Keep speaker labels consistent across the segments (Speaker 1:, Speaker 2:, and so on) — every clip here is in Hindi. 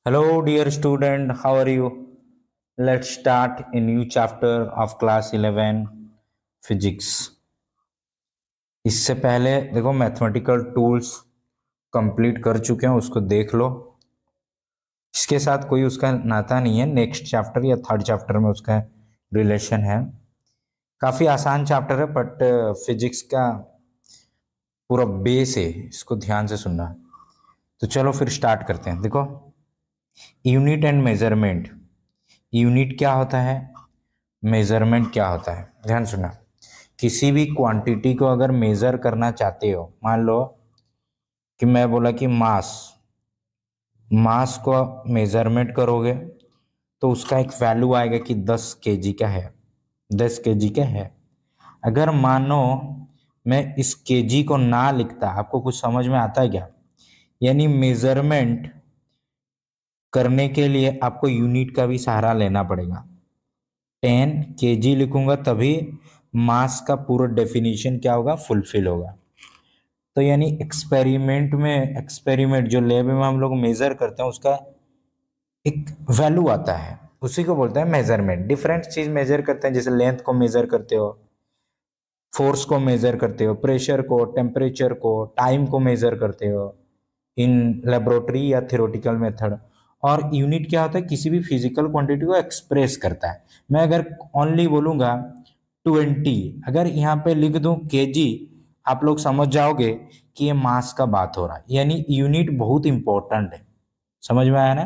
Speaker 1: Hello, dear student. How are you? Let's start a new chapter of class 11 physics. इससे पहले देखो मैथमेटिकल टूल्स कंप्लीट कर चुके हैं, उसको देख लो। इसके साथ कोई उसका नाता नहीं है, नेक्स्ट चैप्टर या थर्ड चैप्टर में उसका रिलेशन है। काफ़ी आसान चैप्टर है, बट फिजिक्स का पूरा बेस है, इसको ध्यान से सुनना। तो चलो फिर स्टार्ट करते हैं। देखो, यूनिट एंड मेजरमेंट। यूनिट क्या होता है, मेजरमेंट क्या होता है, ध्यान सुनना। किसी भी क्वांटिटी को अगर मेजर करना चाहते हो, मान लो कि मैं बोला कि मास मास को मेजरमेंट करोगे तो उसका एक वैल्यू आएगा कि 10 kg का है, 10 kg का है। अगर मानो मैं इस केजी को ना लिखता, आपको कुछ समझ में आता है क्या? यानी मेजरमेंट करने के लिए आपको यूनिट का भी सहारा लेना पड़ेगा। 10 kg लिखूंगा तभी मास का पूरा डेफिनेशन क्या होगा, फुलफिल होगा। तो यानी एक्सपेरिमेंट जो लैब में हम लोग मेजर करते हैं उसका एक वैल्यू आता है, उसी को बोलते हैं मेजरमेंट। डिफरेंट चीज मेजर करते हैं, जैसे लेंथ को मेजर करते हो, फोर्स को मेजर करते हो, प्रेशर को, टेम्परेचर को, टाइम को मेजर करते हो इन लेबोरेटरी या थियोरेटिकल मेथड। और यूनिट क्या होता है, किसी भी फिजिकल क्वांटिटी को एक्सप्रेस करता है। मैं अगर ओनली बोलूंगा 20, अगर यहाँ पे लिख दूं केजी, आप लोग समझ जाओगे कि ये मास का बात हो रहा है। यानी यूनिट बहुत इंपॉर्टेंट है, समझ में आया ना?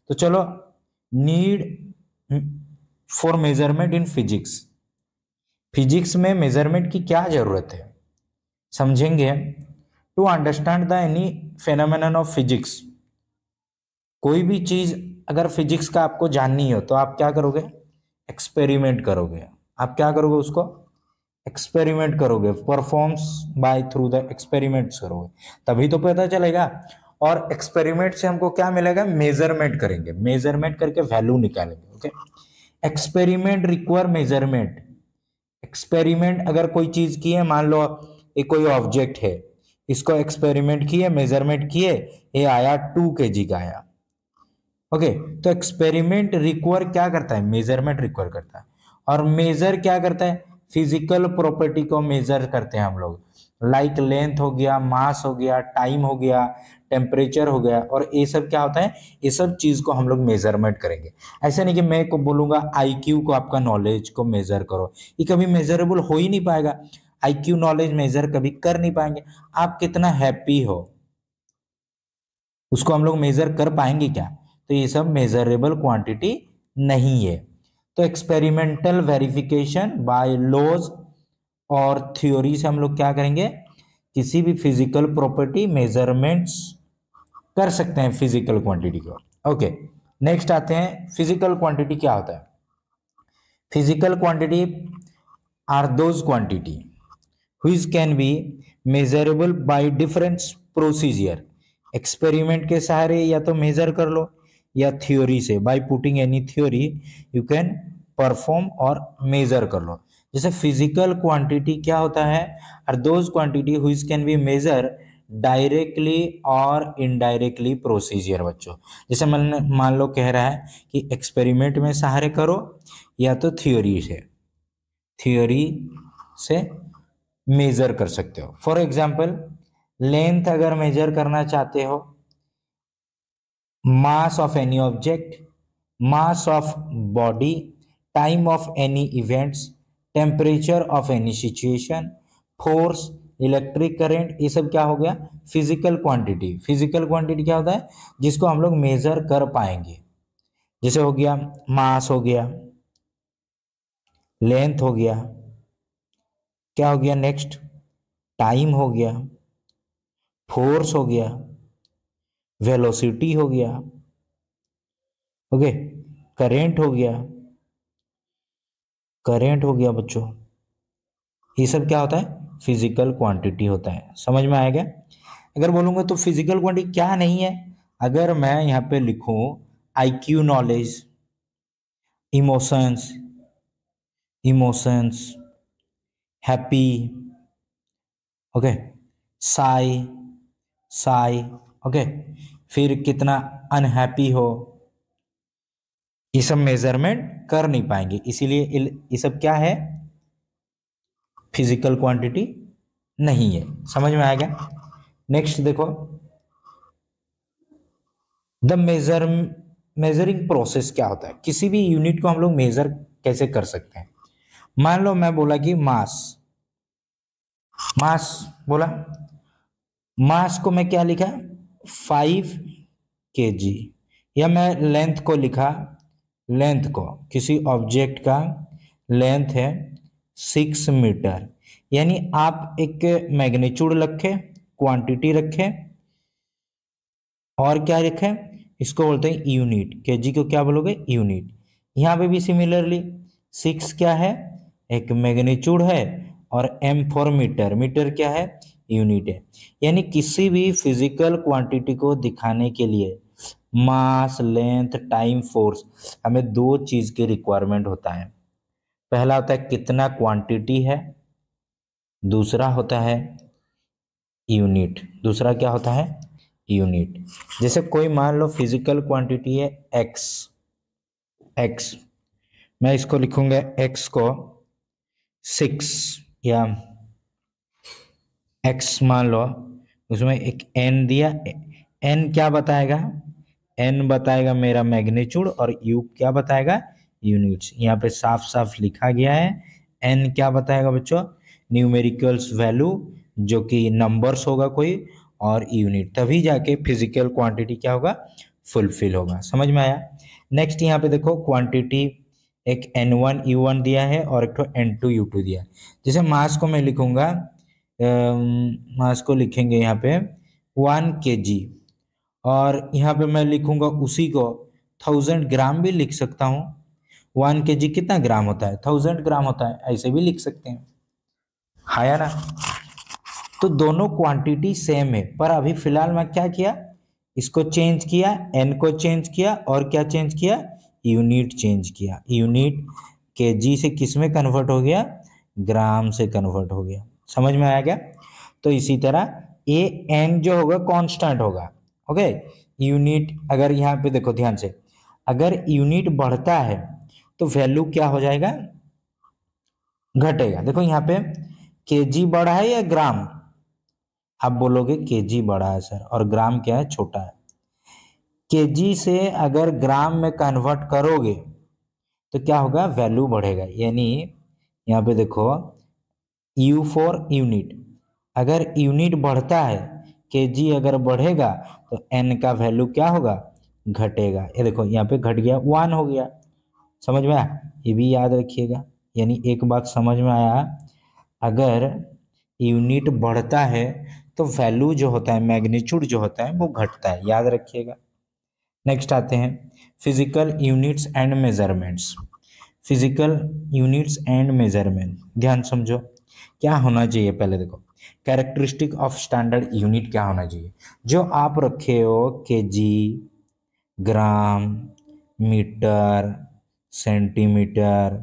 Speaker 1: तो चलो, need for measurement in physics. Physics में मेजरमेंट की क्या जरूरत है, समझेंगे। To understand the any phenomenon of physics. कोई भी चीज अगर फिजिक्स का आपको जाननी हो तो आप क्या करोगे, एक्सपेरिमेंट करोगे। आप क्या करोगे, उसको एक्सपेरिमेंट करोगे, performs by through the experiments करोगे, तभी तो पता चलेगा। और एक्सपेरिमेंट से हमको क्या मिलेगा, मेजरमेंट करेंगे, मेजरमेंट करके वैल्यू निकालेंगे। Okay, experiment require measurement. Experiment अगर कोई चीज की है, मान लो ये कोई ऑब्जेक्ट है, इसको एक्सपेरिमेंट किए, मेजरमेंट किए, ये आया 2 kg का आया। ओके, तो एक्सपेरिमेंट रिक्वायर क्या करता है, मेजरमेंट रिक्वायर करता है। और मेजर क्या करता है, फिजिकल प्रॉपर्टी को मेजर करते हैं हम लोग। लाइक लेंथ हो गया, मास हो गया, टाइम हो गया, टेम्परेचर हो गया, और ये सब क्या होता है, ये सब चीज को हम लोग मेजरमेंट करेंगे। ऐसा नहीं कि मैं को बोलूंगा आईक्यू को, आपका नॉलेज को मेजर करो, ये कभी मेजरेबल हो ही नहीं पाएगा। आईक्यू नॉलेज मेजर कभी कर नहीं पाएंगे। आप कितना हैप्पी हो उसको हम लोग मेजर कर पाएंगे क्या? तो ये सब मेजरेबल क्वांटिटी नहीं है। तो एक्सपेरिमेंटल वेरिफिकेशन बाय लॉज और थ्योरी से हम लोग क्या करेंगे, किसी भी फिजिकल प्रॉपर्टी मेजरमेंट्स कर सकते हैं फिजिकल क्वांटिटी को। ओके, नेक्स्ट आते हैं, फिजिकल क्वांटिटी क्या होता है। Physical quantity are those quantity which can be measurable by different procedure। Experiment के सहारे या तो मेजर कर लो, या थ्योरी से, by putting any theory you can perform और मेजर कर लो। जैसे फिजिकल क्वांटिटी क्या होता है, are those quantity which can be measure directly और इनडायरेक्टली प्रोसीजर। बच्चों, जैसे मान लो कह रहा है कि एक्सपेरिमेंट में सहारे करो या तो थ्योरी से मेजर कर सकते हो। फॉर एग्जाम्पल, लेंथ अगर मेजर करना चाहते हो, mass of any object, mass of body, time of any events, temperature of any situation, force, electric current, ये सब क्या हो गया, फिजिकल क्वांटिटी। फिजिकल क्वांटिटी क्या होता है, जिसको हम लोग मेजर कर पाएंगे। जैसे हो गया मास, हो गया लेंथ, हो गया क्या हो गया, नेक्स्ट टाइम हो गया, फोर्स हो गया, वेलोसिटी हो गया, ओके, करेंट हो गया, करेंट हो गया बच्चों। ये सब क्या होता है, फिजिकल क्वांटिटी होता है। समझ में आएगा? अगर बोलूंगा तो फिजिकल क्वांटिटी क्या नहीं है, अगर मैं यहाँ पे लिखूं IQ knowledge, emotions, emotions, happy, okay, Sai, Sai, okay, फिर कितना अनहैप्पी हो, ये सब मेजरमेंट कर नहीं पाएंगे। इसीलिए ये सब क्या है, फिजिकल क्वांटिटी नहीं है। समझ में आएगा। नेक्स्ट देखो, द मेजरिंग प्रोसेस क्या होता है, किसी भी यूनिट को हम लोग मेजर कैसे कर सकते हैं। मान लो मैं बोला कि मास, मास बोला, मास को मैं क्या लिखा, 5 kg, या मैं लेंथ को लिखा, लेंथ को, किसी ऑब्जेक्ट का लेंथ है 6 मीटर। यानी आप एक मैग्नीट्यूड रखे, क्वांटिटी रखे, और क्या रखे, इसको बोलते हैं यूनिट। केजी को क्या बोलोगे, यूनिट। यहाँ पे भी सिमिलरली 6 क्या है, एक मैग्नीट्यूड है, और एम फॉर मीटर, मीटर क्या है, यूनिट है। यानी किसी भी फिजिकल क्वांटिटी को दिखाने के लिए मास, लेंथ, टाइम, फोर्स, हमें दो चीज की रिक्वायरमेंट होता है। पहला होता है कितना क्वांटिटी है, दूसरा होता है यूनिट। दूसरा क्या होता है, यूनिट। जैसे कोई मान लो फिजिकल क्वांटिटी है एक्स, एक्स, मैं इसको लिखूंगा एक्स को 6, या एक्स मान लो, उसमें एक एन दिया, एन क्या बताएगा, एन बताएगा मेरा मैग्नीट्यूड, और यू क्या बताएगा, यूनिट्स। यहाँ पे साफ साफ लिखा गया है। एन क्या बताएगा बच्चों, न्यूमेरिकल्स वैल्यू, जो कि नंबर्स होगा कोई, और यूनिट, तभी जाके फिजिकल क्वांटिटी क्या होगा, फुलफिल होगा। समझ में आया। नेक्स्ट यहाँ पे देखो क्वांटिटी, एक N1 U1 दिया है और एक तो N2 U2 दिया है। जैसे मास को मैं लिखूंगा, मास को लिखेंगे यहाँ पे 1 kg, और यहाँ पे मैं लिखूंगा उसी को 1000 ग्राम भी लिख सकता हूँ। 1 kg कितना ग्राम होता है, 1000 ग्राम होता है, ऐसे भी लिख सकते हैं, है ना। तो दोनों क्वांटिटी सेम है, पर अभी फिलहाल मैं क्या किया, इसको चेंज किया, एन को चेंज किया, और क्या चेंज किया, यूनिट चेंज किया। यूनिट केजी से किस में कन्वर्ट हो गया, ग्राम से कन्वर्ट हो गया। समझ में आया क्या। तो इसी तरह ए एन जो होगा कांस्टेंट होगा, ओके। यूनिट, अगर यहाँ पे देखो ध्यान से, अगर यूनिट बढ़ता है तो वैल्यू क्या हो जाएगा, घटेगा। देखो यहाँ पे केजी बड़ा है या ग्राम, आप बोलोगे केजी बड़ा है सर, और ग्राम क्या है, छोटा है। केजी से अगर ग्राम में कन्वर्ट करोगे तो क्या होगा, वैल्यू बढ़ेगा। यानी यहाँ पे देखो यू फॉर यूनिट, अगर यूनिट बढ़ता है, केजी अगर बढ़ेगा, तो एन का वैल्यू क्या होगा, घटेगा। ये देखो यहाँ पे घट गया, 1 हो गया। समझ में आया, ये भी याद रखिएगा। यानी एक बात समझ में आया, अगर यूनिट बढ़ता है तो वैल्यू जो होता है, मैग्नीट्यूड जो होता है, वो घटता है, याद रखिएगा। नेक्स्ट आते हैं physical units and measurements. Physical units and measurement, ध्यान समझो क्या होना चाहिए। पहले देखो कैरेक्टरिस्टिक ऑफ स्टैंडर्ड यूनिट क्या होना चाहिए, जो आप रखे हो, केजी, ग्राम, मीटर, सेंटीमीटर,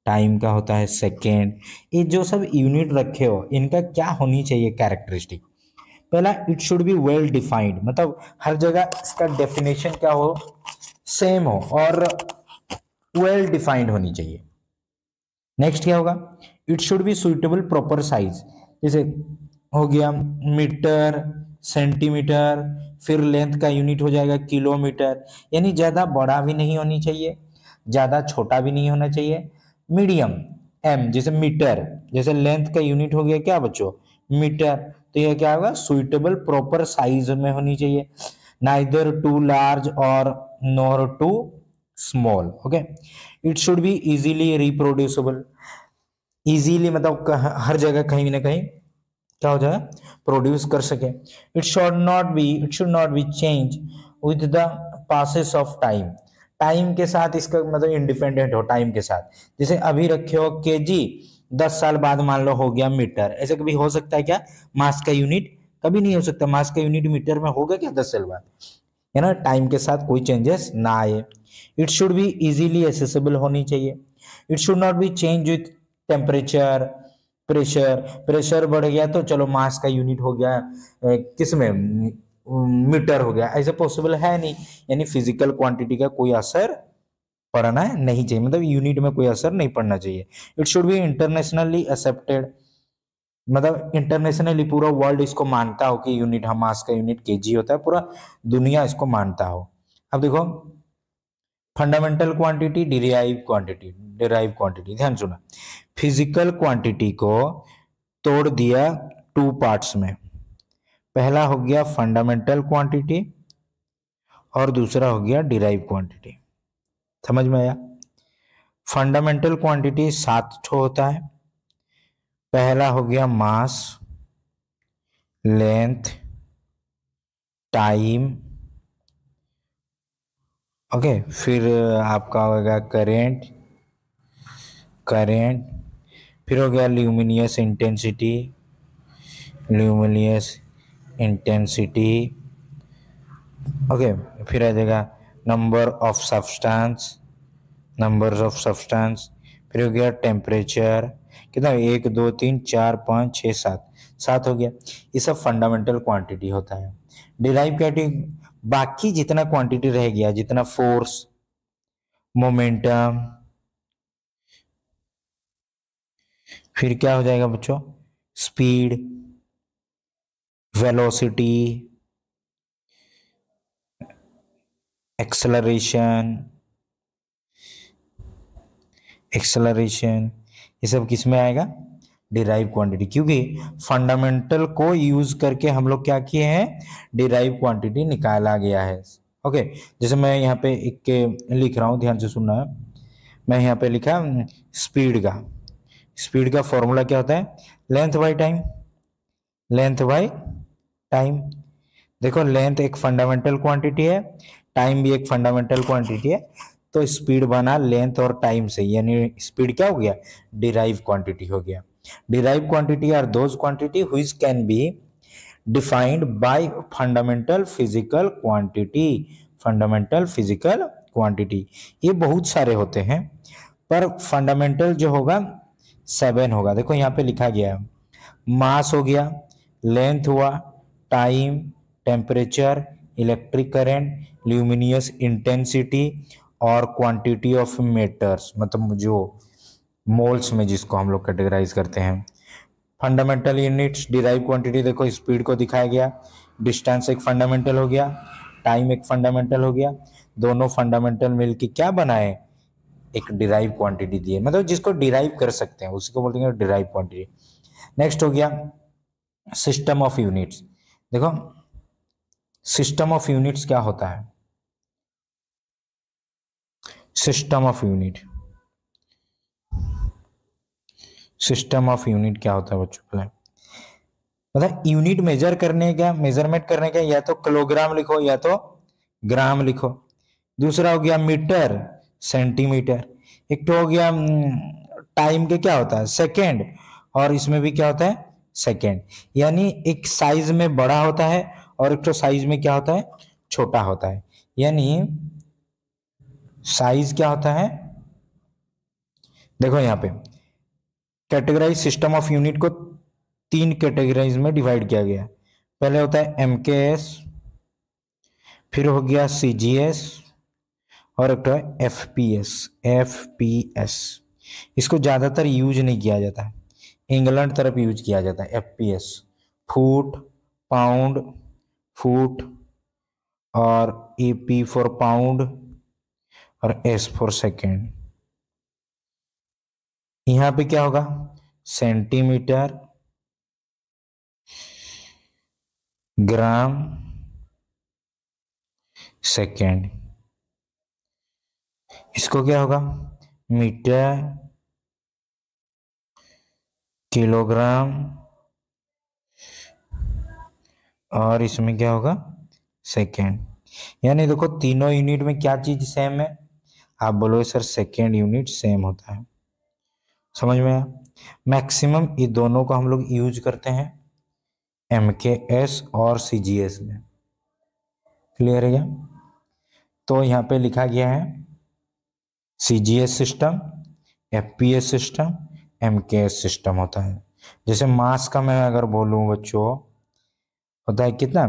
Speaker 1: टाइम का होता है सेकेंड, ये जो सब यूनिट रखे हो, इनका क्या होनी चाहिए कैरेक्टरिस्टिक। पहला, it should be well defined, मतलब हर जगह इसका डेफिनेशन क्या हो, सेम हो, और वेल डिफाइंड होनी चाहिए। नेक्स्ट क्या होगा, it should B suitable proper size, जैसे हो गया मीटर, सेंटीमीटर, फिर लेंथ का यूनिट हो जाएगा किलोमीटर। यानी ज्यादा बड़ा भी नहीं होनी चाहिए, ज्यादा छोटा भी नहीं होना चाहिए, मीडियम। एम जैसे मीटर, जैसे लेंथ का यूनिट हो गया क्या बच्चों, मीटर, तो यह क्या होगा, सुइटेबल प्रॉपर साइज में होनी चाहिए, नाइदर टू लार्ज और nor too small, okay. It should be easily reproducible, easily मतलब हर जगह कहीं ना कहीं क्या हो जाए, प्रोड्यूस कर सके। It should not be change with the passes of time, time के साथ इसका मतलब इंडिपेंडेंट हो टाइम के साथ। जैसे अभी रखे हो केजी, 10 साल बाद मान लो हो गया मीटर, ऐसे कभी हो सकता है क्या, मास का यूनिट कभी नहीं हो सकता, मास का यूनिट मीटर में होगा क्या 10 साल बाद, है ना। टाइम के साथ कोई चेंजेस ना आए। It should be easily accessible होनी चाहिए। It should not be change with temperature, pressure, pressure बढ़ गया तो चलो मास का यूनिट हो गया किस में, मीटर हो गया, ऐसे पॉसिबल है नहीं। यानी फिजिकल क्वांटिटी का कोई असर पड़ना नहीं चाहिए, मतलब यूनिट में कोई असर नहीं पड़ना चाहिए। It should B internationally accepted, मतलब इंटरनेशनली पूरा वर्ल्ड इसको मानता हो कि यूनिट, हम मास का यूनिट केजी होता है, पूरा दुनिया इसको मानता हो। अब देखो फंडामेंटल क्वांटिटी, डिराइव क्वांटिटी, ध्यान सुना। फिजिकल क्वांटिटी को तोड़ दिया टू पार्ट्स में। पहला हो गया फंडामेंटल क्वांटिटी और दूसरा हो गया डिराइव क्वांटिटी। समझ में आया? फंडामेंटल क्वांटिटी 7 ठो होता है। पहला हो गया मास, लेंथ, टाइम, ओके, फिर आपका होगा करेंट, फिर हो गया ल्यूमिनियस इंटेंसिटी, ओके, फिर आ जाएगा नंबर्स ऑफ सब्सटेंस, फिर हो गया टेम्परेचर, कितना, 1 2 3 4 5 6 7, 7 हो गया। ये सब फंडामेंटल क्वांटिटी होता है। डिराइव क्वांटिटी, बाकी जितना क्वांटिटी रह गया, जितना फोर्स, मोमेंटम, फिर क्या हो जाएगा बच्चों, स्पीड, वेलोसिटी, एक्सेलरेशन, ये सब किस में आएगा, डिराइव क्वांटिटी। क्योंकि फंडामेंटल को यूज करके हम लोग क्या किए हैं, डिराइव क्वांटिटी निकाला गया है। ओके, जैसे मैं यहाँ पे एक के लिख रहा हूँ, ध्यान से सुनना है। मैं यहाँ पे लिखा स्पीड का फॉर्मूला क्या होता है, लेंथ बाई टाइम। देखो लेंथ एक फंडामेंटल क्वांटिटी है, टाइम भी एक फंडामेंटल क्वांटिटी है, तो स्पीड बना लेंथ और टाइम से, यानी स्पीड क्या हो गया, डिराइव क्वांटिटी हो गया। Derive quantity are those quantity which can be defined by fundamental physical quantity. ये बहुत सारे होते हैं, पर फंडामेंटल जो होगा 7 होगा। देखो यहाँ पे लिखा गया है, मास हो गया, लेंथ हुआ, time, temperature, electric current, luminous intensity और क्वांटिटी ऑफ मेटर्स, मतलब जो मोल्स में जिसको हम लोग कैटेगराइज करते हैं। फंडामेंटल यूनिट्स, डिराइव क्वांटिटी, देखो स्पीड को दिखाया गया, डिस्टेंस एक फंडामेंटल हो गया, टाइम एक फंडामेंटल हो गया, दोनों फंडामेंटल मिलके क्या बनाए, एक डिराइव क्वांटिटी दिए, मतलब जिसको डिराइव कर सकते हैं उसी को बोलते हैं डिराइव क्वांटिटी। नेक्स्ट हो गया सिस्टम ऑफ यूनिट्स। देखो सिस्टम ऑफ यूनिट्स क्या होता है, सिस्टम ऑफ यूनिट क्या होता है बच्चों को, मतलब यूनिट मेजरमेंट करने का या तो किलोग्राम लिखो या तो ग्राम लिखो। दूसरा हो गया मीटर, सेंटीमीटर। एक तो हो गया टाइम के क्या होता है, सेकेंड, और इसमें भी क्या होता है, सेकेंड। यानी एक साइज में बड़ा होता है और एक तो साइज में क्या होता है, छोटा होता है। यानी साइज क्या होता है, देखो यहाँ पे कैटेगराइज सिस्टम ऑफ यूनिट को 3 कैटेगराइज में डिवाइड किया गया। पहले होता है एमकेएस, फिर हो गया सीजीएस, और एक तो है एफपीएस। इसको ज्यादातर यूज नहीं किया जाता है, इंग्लैंड तरफ यूज किया जाता है एफपीएस, फुट, पाउंड, फुट, और एपी फॉर पाउंड, और एस फॉर सेकेंड। यहां पे क्या होगा, सेंटीमीटर, ग्राम, सेकेंड। इसको क्या होगा, मीटर, किलोग्राम, और इसमें क्या होगा, सेकेंड। यानी देखो तीनों यूनिट में क्या चीज सेम है, आप बोलोगे सर सेकेंड यूनिट सेम होता है। समझ में आया? मैक्सिमम ये दोनों को हम लोग यूज करते हैं एमकेएस और सीजीएस में। क्लियर है क्या? तो यहाँ पे लिखा गया है CGS system, FPS system, MKS system होता है। जैसे मास का मैं अगर बोलूं बच्चों, होता है कितना,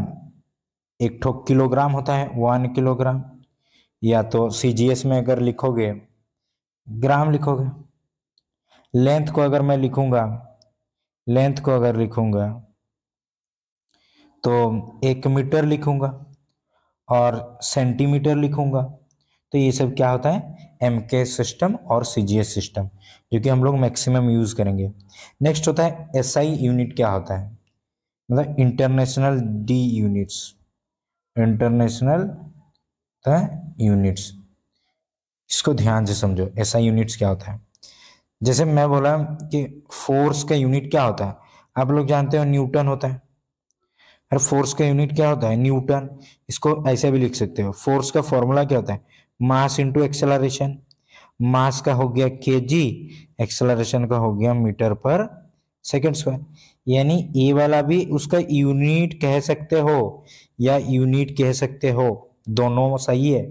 Speaker 1: एक ठो किलोग्राम होता है 1 किलोग्राम, या तो सीजीएस में अगर लिखोगे ग्राम लिखोगे। लेंथ को अगर मैं लिखूंगा, लेंथ को अगर लिखूंगा तो 1 मीटर लिखूंगा और सेंटीमीटर लिखूंगा। तो ये सब क्या होता है, एमके सिस्टम और सीजीएस सिस्टम, जो कि हम लोग मैक्सिमम यूज करेंगे। नेक्स्ट होता है एसआई यूनिट। क्या होता है, मतलब international D units, international units. इसको ध्यान से समझो, एसआई यूनिट्स क्या होता है। जैसे मैं बोला कि फोर्स का यूनिट क्या होता है, आप लोग जानते हो न्यूटन होता है। अरे फोर्स का यूनिट क्या होता है, न्यूटन। इसको ऐसे भी लिख सकते हो, फोर्स का फॉर्मूला क्या होता है, मास इंटू एक्सेलरेशन। मास का हो गया केजी, एक्सेलरेशन का हो गया मीटर पर सेकंड स्क्वायर। यानी ए वाला भी उसका यूनिट कह सकते हो या यूनिट कह सकते हो, दोनों सही है।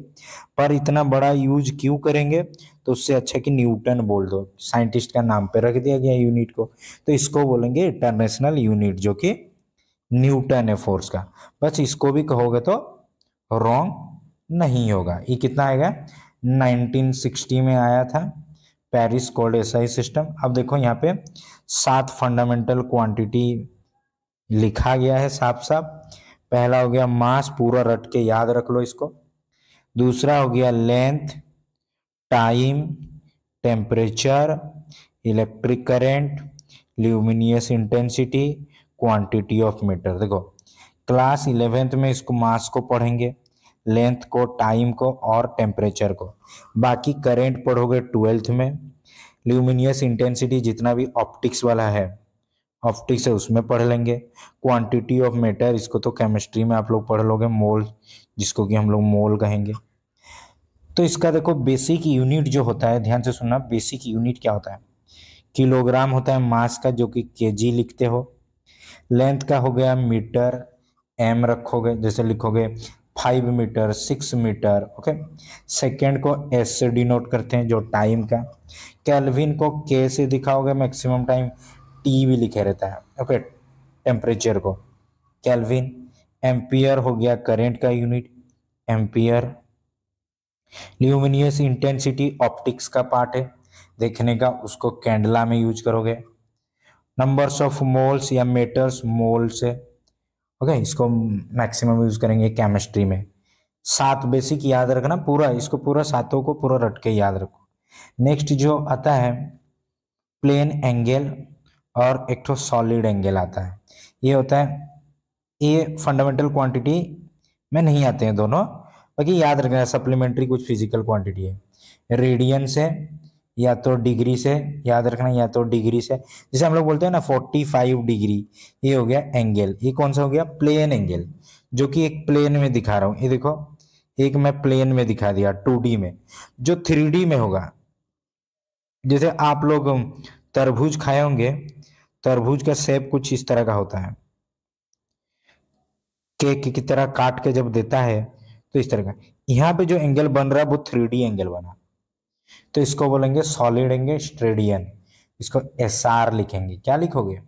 Speaker 1: पर इतना बड़ा यूज क्यों करेंगे, तो उससे अच्छा कि न्यूटन बोल दो, साइंटिस्ट का नाम पे रख दिया गया यूनिट को। तो इसको बोलेंगे इंटरनेशनल यूनिट, जो कि न्यूटन है फोर्स का। बस इसको भी कहोगे तो रॉन्ग नहीं होगा। ये कितना आएगा, 1960 में आया था, पेरिस कोल्ड एसआई सिस्टम। अब देखो यहाँ पे 7 फंडामेंटल क्वांटिटी लिखा गया है साफ साफ। पहला हो गया मास, पूरा रट के याद रख लो इसको। दूसरा हो गया length, time, temperature, electric current, luminous intensity, quantity of matter. देखो क्लास 11th में इसको मास को पढ़ेंगे, लेंथ को, टाइम को और टेम्परेचर को। बाकी करंट पढ़ोगे 12th में। ल्यूमिनियस इंटेंसिटी जितना भी ऑप्टिक्स वाला है, ऑप्टिक्स है उसमें पढ़ लेंगे। क्वांटिटी ऑफ मैटर, इसको तो केमिस्ट्री में आप लोग पढ़ लोगे, मोल, जिसको कि हम लोग मोल कहेंगे। तो इसका देखो बेसिक यूनिट जो होता है, ध्यान से सुनना, बेसिक यूनिट क्या होता है, किलोग्राम होता है मास का, जो कि केजी लिखते हो। लेंथ का हो गया मीटर, एम रखोगे, जैसे लिखोगे 5 मीटर, 6 मीटर, ओके। सेकेंड को एस से डिनोट करते हैं, जो टाइम का। कैल्विन को के से दिखाओगे, मैक्सिमम टाइम टी भी लिखे रहता है, ओके। टेम्परेचर को कैल्विन। एम्पियर हो गया करंट का unit, ampere. Luminous intensity optics का पार्ट है देखने का, उसको कैंडला में यूज करोगे। नंबर्स ऑफ मोल्स या मेटर्स, मोल से, ओके, इसको मैक्सिमम यूज करेंगे केमिस्ट्री में। 7 बेसिक याद रखना पूरा, इसको पूरा सातों को पूरा रट के याद रखो। नेक्स्ट जो आता है प्लेन एंगल और एक तो सॉलिड एंगल आता है। ये होता है, ये फंडामेंटल क्वांटिटी में नहीं आते हैं दोनों, बाकी याद रखना सप्लीमेंट्री कुछ फिजिकल क्वांटिटी है। रेडियन से या तो डिग्री से याद रखना, या तो डिग्री से, जैसे हम लोग बोलते हैं ना 45 डिग्री, ये हो गया एंगल। ये कौन सा हो गया, प्लेन एंगल, जो कि एक प्लेन में दिखा रहा हूं। ये देखो एक मैं प्लेन में दिखा दिया 2D में। जो 3D में होगा, जैसे आप लोग तरबूज खाए होंगे, तरबूज का शेप कुछ इस तरह का होता है, केक की तरह काट के जब देता है तो इस तरह का। यहाँ पे जो एंगल बन रहा है वो 3D एंगल बना, तो इसको बोलेंगे सॉलिड एंगल, स्ट्रेडियन। इसको एसआर लिखेंगे। क्या लिखोगे,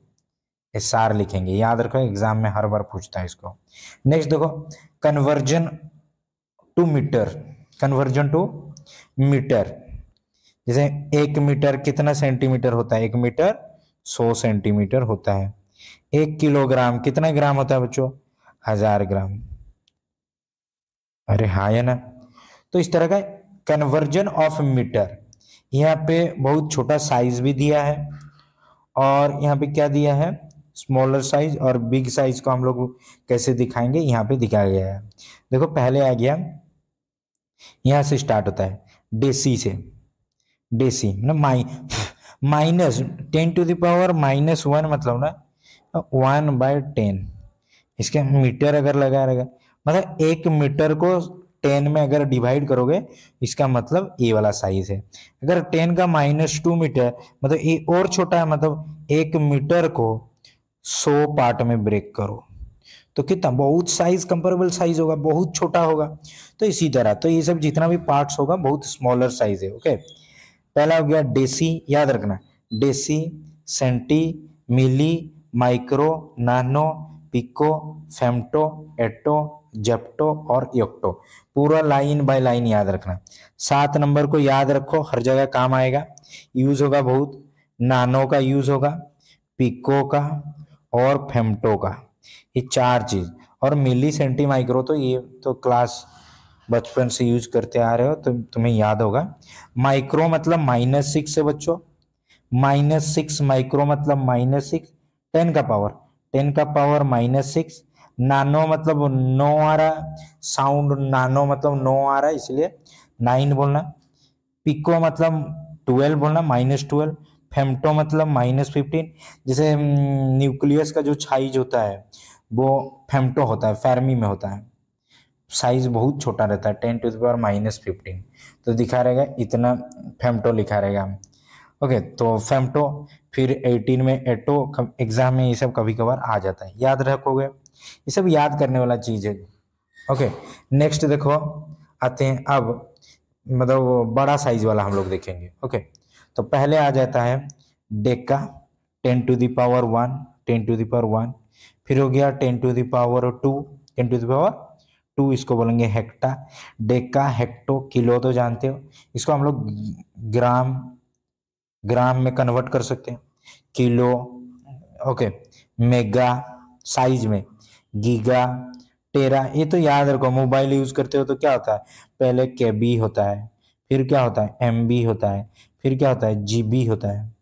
Speaker 1: एसआर लिखेंगे, याद रखो एग्जाम में हर बार पूछता है इसको। नेक्स्ट देखो conversion to metre, conversion to metre. जैसे 1 मीटर कितना सेंटीमीटर होता है, 1 मीटर 100 सेंटीमीटर होता है। 1 किलोग्राम कितना ग्राम होता है बच्चों, 1000 ग्राम। अरे हाँ है ना। तो इस तरह का कन्वर्जन ऑफ मीटर। यहाँ पे बहुत छोटा साइज भी दिया है, और यहाँ पे क्या दिया है, स्मॉलर साइज और बिग साइज को हम लोग कैसे दिखाएंगे, यहाँ पे दिखाया गया है। देखो पहले आ गया, यहाँ से स्टार्ट होता है डेसी से, डेसी मतलब -10⁻⁻1 मतलब ना 1/10। इसके मीटर अगर लगा रहेगा, मतलब 1 मीटर को 10 में अगर डिवाइड करोगे, इसका मतलब ये वाला साइज है। अगर 10 का -2 मीटर, मतलब ये और छोटा है, मतलब 1 मीटर को 100 पार्ट में ब्रेक करो तो कितना, बहुत साइज कंपेरेबल साइज होगा, बहुत छोटा होगा। तो इसी तरह तो ये सब जितना भी पार्ट्स होगा बहुत स्मॉलर साइज है, ओके। पहला हो गया डेसी, याद रखना, डेसी, सेंटी, मिली, माइक्रो, नानो, पिको, फेम्टो, एटो, जेप्टो और योक्टो। पूरा लाइन बाय लाइन याद रखना। 7 नंबर को याद रखो, हर जगह काम आएगा, यूज होगा बहुत। नानो का यूज होगा, पिको का और फेम्टो का, ये 4 चीज। और मिली सेंटी माइक्रो तो ये तो क्लास बचपन से यूज करते आ रहे हो तो तुम्हें याद होगा। माइक्रो मतलब -6 से बच्चों, -6 माइक्रो मतलब -6, 10 का पावर, 10 का पावर -6। नानो मतलब 9 आ रहा, साउंड नानो मतलब 9 आ रहा है इसलिए 9 बोलना। पिको मतलब 12 बोलना, -12। फेम्टो मतलब -15। जैसे न्यूक्लियस का जो साइज होता है वो फेम्टो होता है, फेर्मी में होता है, साइज बहुत छोटा रहता है, 10⁻⁻15। तो दिखा रहेगा इतना, फेम्टो लिखा रहेगा। ओके, तो फेम्टो, फिर 18 में एटो, एग्जाम में ये सब कभी कभार आ जाता है, याद रखोगे, ये सब याद करने वाला चीज है। ओके, नेक्स्ट देखो, आते हैं अब, मतलब वो बड़ा साइज वाला हम लोग देखेंगे। ओके, तो पहले आ जाता है डेका, 10⁻1, 10⁻1। फिर हो गया 10⁻2, 10⁻2, इसको बोलेंगे हेक्टा। डेका, हेक्टो, किलो तो जानते हो, इसको हम लोग ग्राम, ग्राम में कन्वर्ट कर सकते हैं, किलो। ओके, मेगा साइज में, गीगा, टेरा, ये तो याद रखो, मोबाइल यूज करते हो तो क्या होता है, पहले केबी होता है, फिर क्या होता है एमबी होता है, फिर क्या होता है जीबी होता है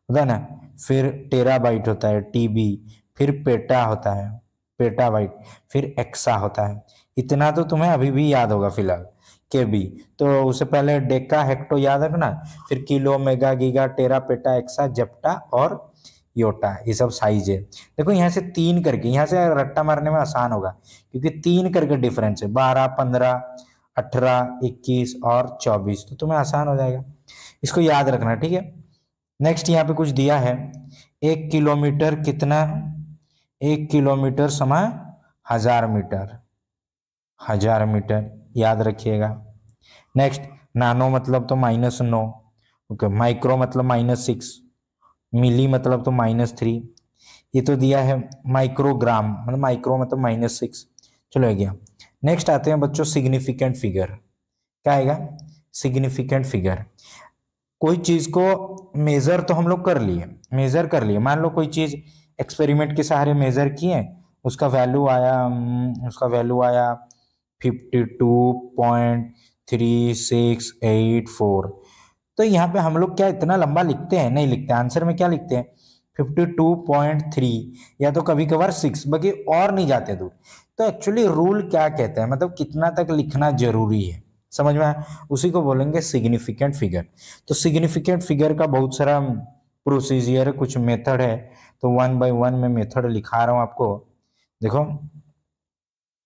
Speaker 1: ना, फिर टेराबाइट होता है टीबी, फिर पेटा होता है पेटाबाइट, फिर एक्सा होता है। इतना तो तुम्हें अभी भी याद होगा फिलहाल, केबी। तो उससे पहले डेका हेक्टो याद रखना, फिर किलो, मेगा, गीगा, टेरा, पेटा, एक्सा, जेप्टा और योटा, ये सब साइज है। देखो यहाँ से 3 करके, यहाँ से रट्टा मारने में आसान होगा क्योंकि 3 करके डिफरेंस है, 12, 15, 18, 21 और 24, तो तुम्हें आसान हो जाएगा, इसको याद रखना, ठीक है। नेक्स्ट यहाँ पे कुछ दिया है, 1 किलोमीटर कितना, 1 किलोमीटर समय 1000 मीटर, 1000 मीटर, याद रखिएगा। नेक्स्ट, नानो मतलब तो -9, ओके, माइक्रो मतलब -6, मिली मतलब तो -3, ये तो दिया है। माइक्रोग्राम मतलब माइक्रो मतलब -6, चलो आ गया। नेक्स्ट आते हैं बच्चों सिग्निफिकेंट फिगर, क्या आएगा, सिग्निफिकेंट फिगर। कोई चीज को मेजर तो हम लोग कर लिए, मेजर कर लिए, मान लो कोई चीज एक्सपेरिमेंट के सहारे मेजर किए, उसका वैल्यू आया, उसका वैल्यू आया 52.3684। तो यहाँ पे हम लोग क्या इतना लंबा लिखते हैं, नहीं लिखते, आंसर में क्या लिखते हैं 52.3 या तो कभी कभार 6, बाकी और नहीं जाते दूर। तो एक्चुअली रूल क्या कहता है, मतलब कितना तक लिखना जरूरी है, समझ में आया, उसी को बोलेंगे सिग्निफिकेंट फिगर। तो सिग्निफिकेंट फिगर का बहुत सारा प्रोसीजर है, कुछ मेथड है, तो 1 बाय 1 में मेथड लिखा रहा हूं आपको। देखो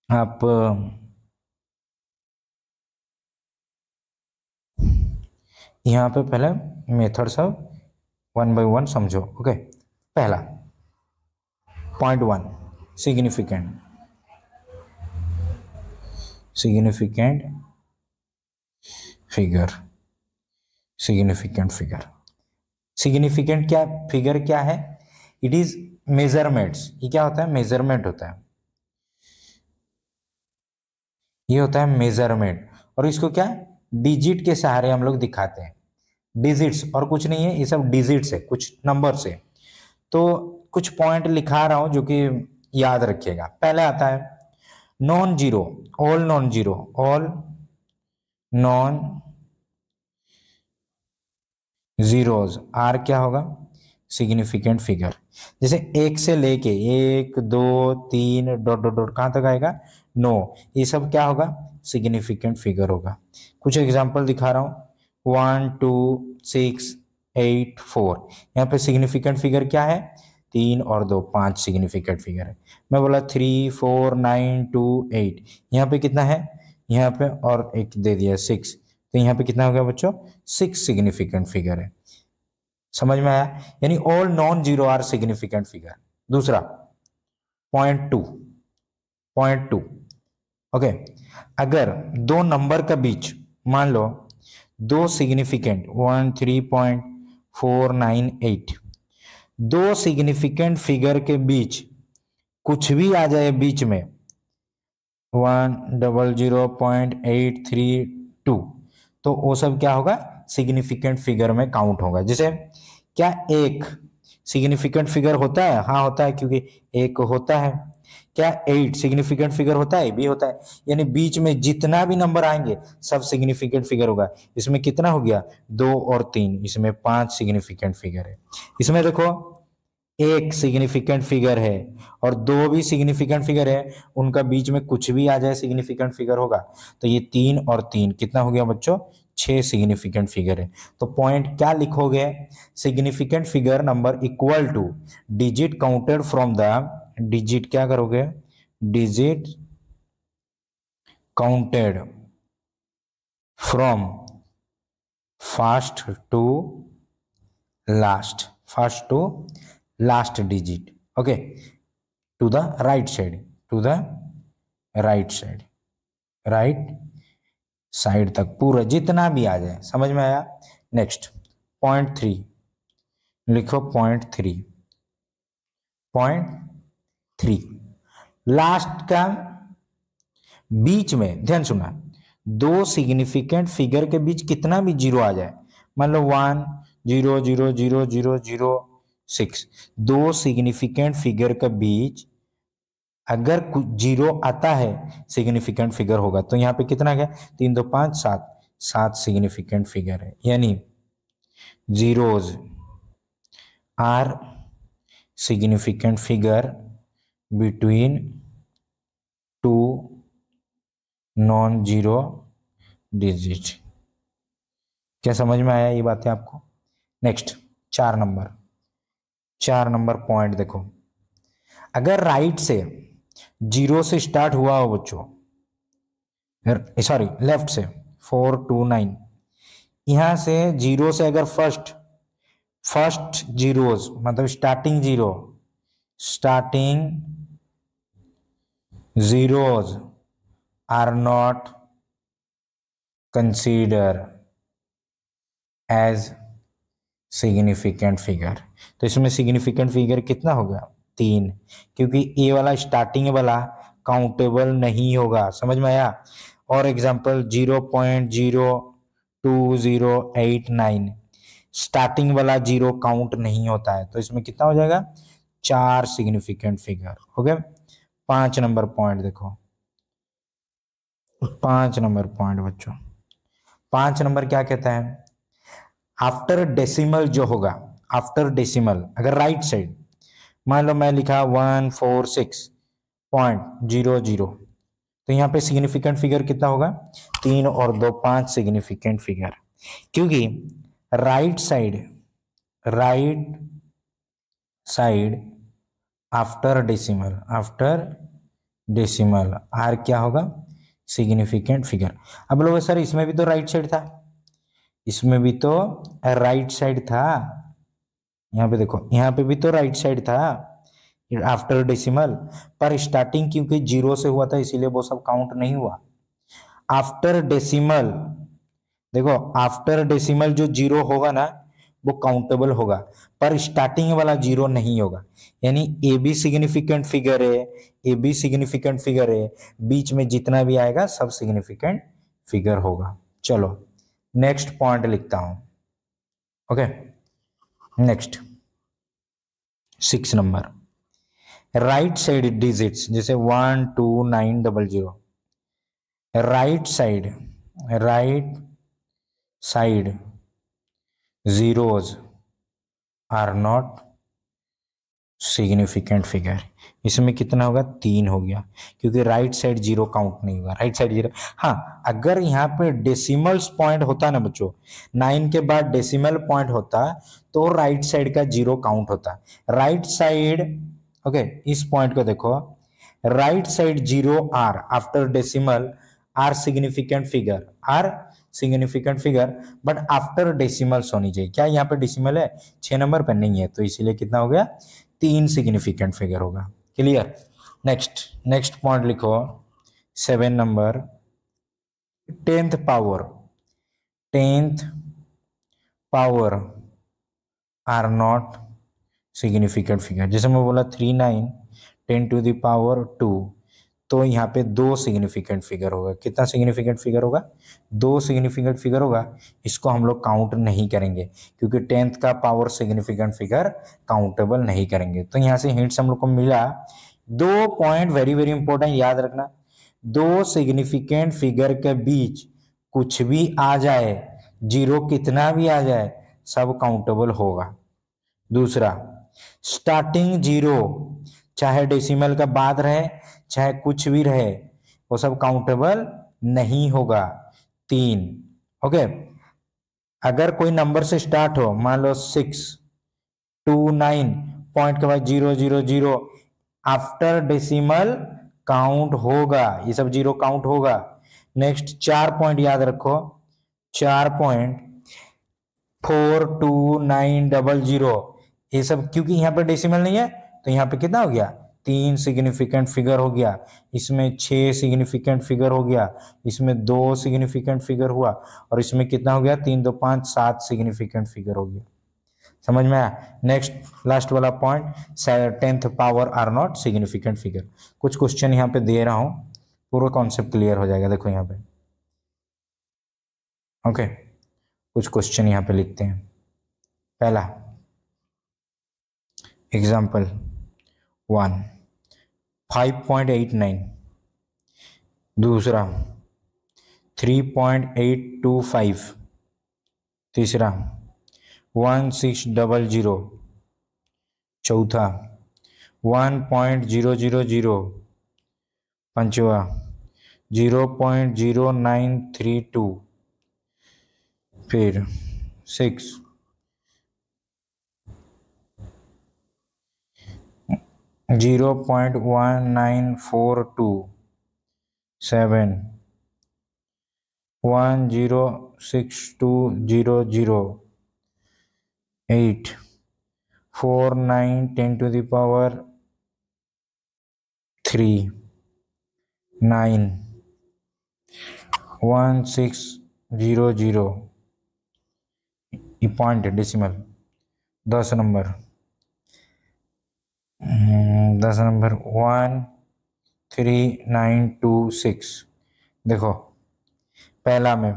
Speaker 1: आप यहाँ पे पहले मेथड सब 1 बाय 1 समझो। ओके, पहला point 1, significant, significant figure, significant figure, significant क्या फिगर क्या है, इट इज मेजरमेंट्स, ये क्या होता है मेजरमेंट होता है, ये होता है मेजरमेंट। और इसको क्या डिजिट के सहारे हम लोग दिखाते हैं, डिजिट्स और कुछ नहीं है, ये सब डिजिट्स है, कुछ नंबर से। तो कुछ पॉइंट लिखा रहा हूं जो कि याद रखिएगा। पहले आता है non zero, all non zero, all non zeros are क्या होगा सिग्निफिकेंट फिगर। जैसे 1 से लेके 1, 2, 3 डॉट डॉट डॉट कहां तक आएगा 9, ये सब क्या होगा सिग्निफिकेंट फिगर होगा। कुछ एग्जांपल दिखा रहा हूं, 1, 2, 6, 8, 4, यहाँ पे सिग्निफिकेंट फिगर क्या है 3 और 2, 5 सिग्निफिकेंट फिगर है। मैं बोला 3, 4, 9, 2, 8, यहाँ पे कितना है, यहाँ पे और एक दे दिया 6, तो यहाँ पे कितना हो गया बच्चों 6 सिग्निफिकेंट फिगर है। समझ में आया, यानी all non zero are significant figure. दूसरा पॉइंट 2, पॉइंट 2, ओके, अगर दो नंबर का बीच, मान लो दो सिग्निफिकेंट 13.498, दो सिग्निफिकेंट फिगर के बीच कुछ भी आ जाए बीच में, 100.832, तो वो सब क्या होगा, सिग्निफिकेंट फिगर में काउंट होगा। जैसे क्या एक सिग्निफिकेंट फिगर होता है? हाँ होता है, क्योंकि एक होता है। क्या 8 सिग्निफिकेंट फिगर होता है? भी होता है। यानी बीच में जितना भी नंबर आएंगे सब सिग्निफिकेंट फिगर होगा। इसमें कितना हो गया, 2 और 3, इसमें 5 सिग्निफिकेंट फिगर है। इसमें देखो एक सिग्निफिकेंट फिगर है और दो भी सिग्निफिकेंट फिगर है, उनका बीच में कुछ भी आ जाए सिग्निफिकेंट फिगर होगा। तो ये 3 और 3 कितना हो गया बच्चों, 6 सिग्निफिकेंट फिगर है। तो पॉइंट क्या लिखोगे, significant figure number equal to digit counted from the, digit क्या करोगे, digit counted from first to last, first to last digit, okay, to the right side, to the right side, right side तक पूरा जितना भी आ जाए। समझ में आया? नेक्स्ट पॉइंट 3 लिखो, पॉइंट 3, पॉइंट 3 लास्ट का बीच में, ध्यान सुना, दो सिग्निफिकेंट फिगर के बीच कितना भी जीरो आ जाए, मान लो 1 0 0 0 0 0 6, दो सिग्निफिकेंट फिगर के बीच अगर कुछ जीरो आता है सिग्निफिकेंट फिगर होगा। तो यहाँ पे कितना गया, 3 2 5 7, 7 सिग्निफिकेंट फिगर है। यानी zeros are significant figure between two non zero digit. क्या समझ में आया ये बातें आपको? नेक्स्ट 4 नंबर पॉइंट देखो, अगर राइट से जीरो से स्टार्ट हुआ हो बच्चों, सॉरी लेफ्ट से 4 2 9, यहां से जीरो से अगर फर्स्ट जीरोज मतलब starting zeros are not consider as significant figure. तो इसमें सिग्निफिकेंट फिगर कितना होगा, 3, क्योंकि ए वाला स्टार्टिंग वाला काउंटेबल नहीं होगा। समझ में आया? और एग्जांपल 0.02089, स्टार्टिंग वाला जीरो काउंट नहीं होता है, तो इसमें कितना हो जाएगा, 4 सिग्निफिकेंट फिगर हो गए। 5 नंबर पॉइंट देखो, 5 नंबर पॉइंट बच्चों, 5 नंबर क्या कहता है, आफ्टर डेसिमल जो होगा, आफ्टर डेसिमल अगर राइट साइड, मान लो मैं लिखा 146.00, तो यहाँ पे सिग्निफिकेंट फिगर कितना होगा, 3 और 2 5 सिग्निफिकेंट फिगर, क्योंकि right side after decimal are क्या होगा, सिग्निफिकेंट फिगर। अब लोग सर इसमें भी तो राइट साइड था, इसमें भी तो राइट साइड था, यहाँ पे देखो यहाँ पे भी तो राइट साइड था आफ्टर डेसिमल, पर स्टार्टिंग क्योंकि जीरो से हुआ था इसीलिए वो सब काउंट नहीं हुआ। आफ्टर डेसिमल देखो, आफ्टर डेसिमल जो जीरो होगा ना वो काउंटेबल होगा, पर स्टार्टिंग वाला जीरो नहीं होगा। यानी ए बी सिग्निफिकेंट फिगर है, ए बी सिग्निफिकेंट फिगर है, बीच में जितना भी आएगा सब सिग्निफिकेंट फिगर होगा। चलो नेक्स्ट पॉइंट लिखता हूं, okay. Next 6 number, right side digits, जैसे 12900, right side zeros are not significant figure. इसमें कितना होगा, 3 हो गया, क्योंकि राइट साइड जीरो काउंट नहीं होगा, राइट साइड जीरो। हाँ अगर यहाँ पे डेसिमल्स पॉइंट होता ना बच्चों, 9 के बाद डेसिमल पॉइंट होता तो राइट साइड का जीरो काउंट होता। राइट साइड, ओके, इस पॉइंट को देखो, right side zero are after decimal are significant figure, but after decimals होनी चाहिए। क्या यहाँ पे डेसिमल है, 6 नंबर पर नहीं है, तो इसीलिए कितना हो गया, 3 सिग्निफिकेंट फिगर होगा। क्लियर? नेक्स्ट पॉइंट लिखो 7 number, 10th power are not significant figure. जैसे मैं बोला 3 9 10 to the power 2, तो यहाँ पे 2 सिग्निफिकेंट फिगर होगा। कितना सिग्निफिकेंट फिगर होगा? 2 सिग्निफिकेंट फिगर होगा। इसको हम लोग काउंट नहीं करेंगे क्योंकि 10th का पावर सिग्निफिकेंट फिगर काउंटेबल नहीं करेंगे। तो यहाँ से हिंट्स हम लोग को मिला। 2 पॉइंट वेरी वेरी इंपॉर्टेंट याद रखना, 2 सिग्निफिकेंट फिगर के बीच कुछ भी आ जाए, जीरो कितना भी आ जाए, सब काउंटेबल होगा। दूसरा, स्टार्टिंग जीरो चाहे डेसिमल का बाद रहे चाहे कुछ भी रहे, वो सब काउंटेबल नहीं होगा। 3, ओके, अगर कोई नंबर से स्टार्ट हो, मान लो 6 2 9 पॉइंट के बाद 0 0 0, आफ्टर डेसिमल काउंट होगा, ये सब जीरो काउंट होगा। नेक्स्ट 4 पॉइंट याद रखो, 4 पॉइंट 4 2 9 0 0, ये सब क्योंकि यहाँ पे डेसिमल नहीं है तो यहाँ पे कितना हो गया? 3 सिग्निफिकेंट फिगर हो गया, इसमें 6 सिग्निफिकेंट फिगर हो गया, इसमें 2 सिग्निफिकेंट फिगर हुआ, और इसमें कितना हो गया? 3 2 5 7 सिग्निफिकेंट फिगर हो गया। समझ में आया? नेक्स्ट लास्ट वाला point, 10th power are not significant figure. कुछ क्वेश्चन यहाँ पे दे रहा हूं, पूरा कॉन्सेप्ट क्लियर हो जाएगा। देखो यहाँ पे, ओके, कुछ क्वेश्चन यहाँ पे लिखते हैं। पहला एग्जाम्पल 1 5.89, दूसरा 3.825, तीसरा 1600, चौथा 1.000, पांचवा 0.0932, फिर 6 0.1942, 7 106200, 8 4 9 10 to the power 3, 9 1600, point decimal. 10 number 13926। देखो पहला में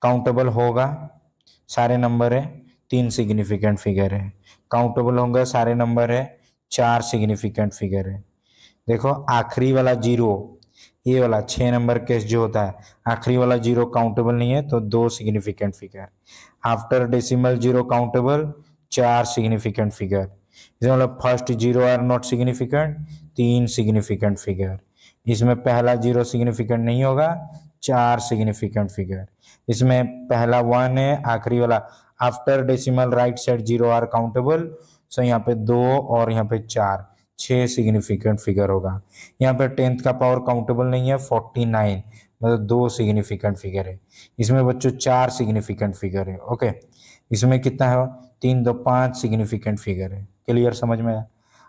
Speaker 1: काउंटेबल होगा, सारे नंबर है, 3 सिग्निफिकेंट फिगर है। काउंटेबल होगा, सारे नंबर है, 4 सिग्निफिकेंट फिगर है। देखो आखिरी वाला जीरो, ये वाला 6 नंबर केस जो होता है, आखिरी वाला जीरो काउंटेबल नहीं है तो 2 significant figure. After decimal zero countable, 4 significant figure. इसमें मतलब first zero are not significant, 3 significant figure. इसमें पहला जीरो सिग्निफिकेंट नहीं होगा, 4 सिग्निफिकेंट फिगर। इसमें पहला 1 है, आखिरी वाला after decimal right side zero are countable, so यहाँ पे 2 और यहाँ पे 4, 6 सिग्निफिकेंट फिगर होगा। यहाँ पे 10th का पावर काउंटेबल नहीं है, 49, मतलब 2 सिग्निफिकेंट फिगर है। इसमें बच्चों 4 सिग्निफिकेंट फिगर है। ओके, इसमें कितना है? 3 2 5 सिग्निफिकेंट फिगर है। क्लियर, समझ में आया?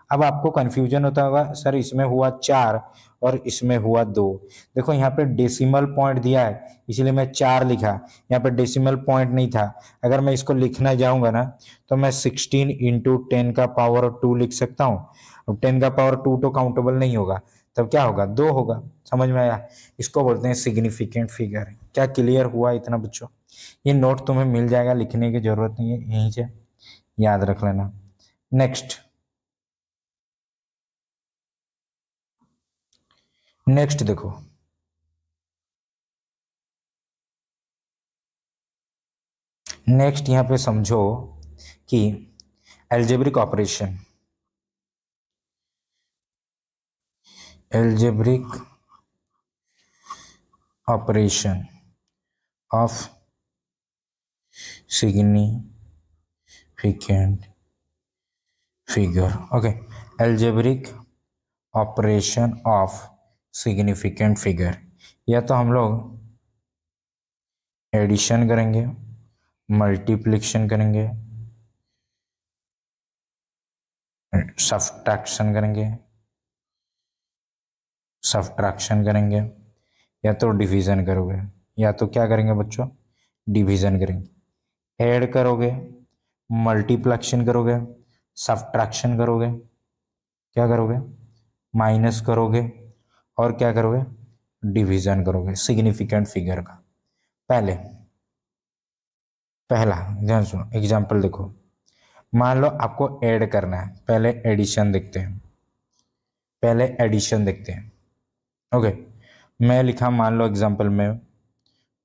Speaker 1: अब आपको कंफ्यूजन होता होगा, सर इसमें हुआ 4 और इसमें हुआ 2। देखो यहाँ पे डेसिमल पॉइंट दिया है इसलिए मैं 4 लिखा, यहाँ पे डेसिमल पॉइंट नहीं था। अगर मैं इसको लिखना जाऊंगा ना तो मैं 16 इंटू 10 का पावर 2 लिख सकता हूँ। अब 10 का पावर 2 तो काउंटेबल नहीं होगा, तब क्या होगा? 2 होगा। समझ में आया? इसको बोलते हैं सिग्निफिकेंट फिगर। क्या क्लियर हुआ इतना बच्चों? ये नोट तुम्हें मिल जाएगा, लिखने की जरूरत नहीं है, यहीं से याद रख लेना। नेक्स्ट देखो, नेक्स्ट यहां पे समझो कि algebraic operation, of significant figure. Okay, algebraic operation of significant figure, या तो हम लोग एडिशन करेंगे, मल्टीप्लिकेशन करेंगे, सब्ट्रैक्शन करेंगे, या तो डिवीजन करोगे। या तो क्या करेंगे बच्चों? डिवीजन करेंगे। ऐड करोगे, मल्टीप्लिकेशन करोगे, सब्ट्रैक्शन करोगे, क्या करोगे? माइनस करोगे, और क्या करोगे, डिवीजन करोगे सिग्निफिकेंट फिगर का। पहले पहला ध्यान सुनो, एग्जाम्पल देखो। मान लो आपको ऐड करना है, पहले एडिशन देखते हैं, पहले एडिशन देखते हैं। ओके, मैं लिखा मान लो एग्जाम्पल में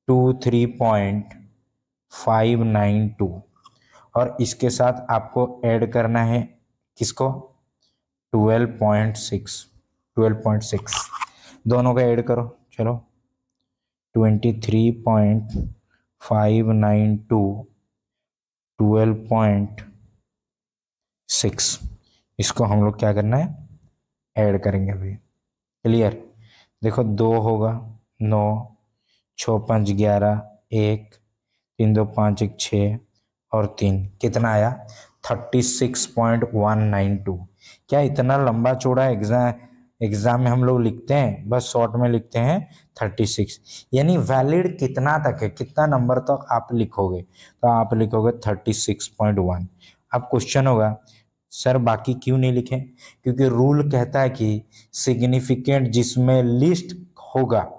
Speaker 1: 23.592 और इसके साथ आपको ऐड करना है किसको, 12.6 दोनों का ऐड करो। चलो 23.592 12.6, इसको हम लोग क्या करना है, ऐड करेंगे अभी। क्लियर, देखो 2 होगा 9, 6 5 11, 1 3 2 5 1 6 और 3 कितना आया 36.192। क्या इतना लंबा चौड़ा एग्जाम में हम लोग लिखते हैं, बस शॉर्ट में लिखते हैं 36। यानी वैलिड कितना तक है, कितना नंबर तक आप लिखोगे, तो आप लिखोगे 36.1। अब क्वेश्चन होगा सर बाकी क्यों नहीं लिखे, क्योंकि रूल कहता है कि सिग्निफिकेंट जिसमें लिस्ट होगा